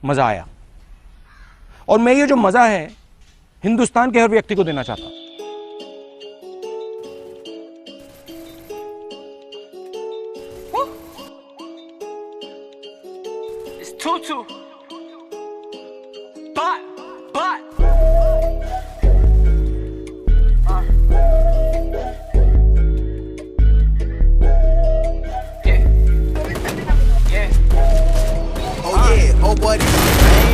मजा आया। और मैं ये जो मजा है हिंदुस्तान के हर व्यक्ति को देना चाहता हूं। Tutu, but, yeah. Oh yeah, oh buddy.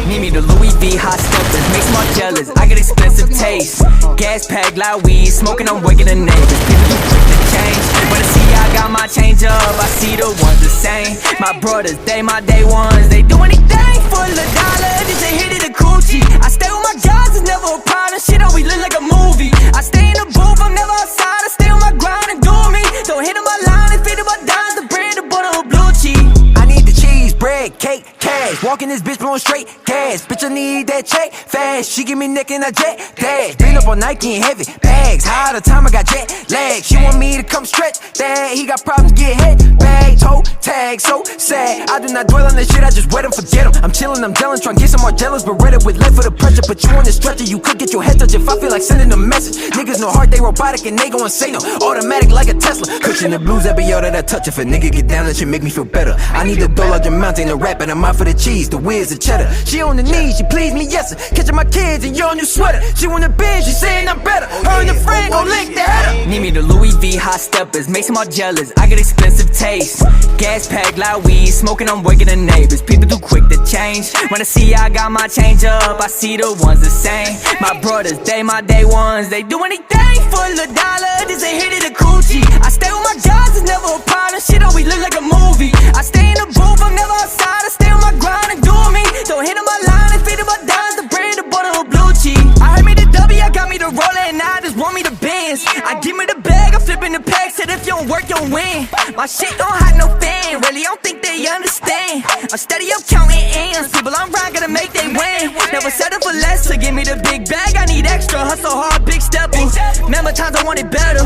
Need me the Louis V hot stuffers, makes my jealous. I got expensive taste. Gas pack, loud weed, smoking, I'm waking the neighbors. People too quick to change. When I see I got my change up, I see the ones the same. My brothers, they my day ones. They do anything for the dollar. This a hit of the coochie. I stay with my guys, it's never a problem. Shit always look like a movie. I stay in the booth, I'm never outside. I stay on my grind and do me. Don't hit on my line and fit in my dimes. The bread, the butter, or blue cheese. I need the cheese, bread, cake, cash. Walking this bitch blowing straight gas. Bitch, I need that check fast. She give me neck and I jet dash. Been up on Nike and heavy bags. High the time I got jet lag. She want me to come stretch that. He got problems, get hit bag, toe tag, so sad. I do not dwell on this shit, I just wet him, forget him. I'm chillin', I'm jealous, trying to get some more jealous, but ready with left for the pressure. Put you on the stretcher, you could get your head touched if I feel like sending a message. Niggas no heart, they robotic and they gon' say no. Automatic like a Tesla. Cushion the blues every yo that I touch. If a nigga get down, that shit make me feel better. I need the dough like the mountain, the rap, and I'm out for the cheese, the whiz, the cheddar. She on the knees, she please me, yes sir. Catching my kids in your new sweater. She want a binge, she saying I'm better. Her and the friend gon' lick the header. Need me the Louis V hot steppers, makes them all jealous. I got expensive taste. Gas pack, loud weed, smoking, I'm waking the neighbors. People too quick to change. When I see I got my change up, I see the ones the same. My brothers, they my day ones. They do anything for the dollar. This a hit of the coochie. I stay with my guys, it's never a problem. Shit always look like a movie. I stay in the booth, I'm never outside. I stay on my grind and do me. Don't hit on my line and fit in my dimes. The bread, the butter, or blue cheese. I heard me the W, I got me the roller, and now I just want me the Benz. I give me the bag, I'm flipping the pack. Said if you don't work, you don't win. My shit don't have no fan, really, I don't think they understand. I'm steady up counting ends. People I'm around gotta make they win. Never settle for less, so give me the big bag. I need extra, hustle hard, big steppers. Remember times I wanted better.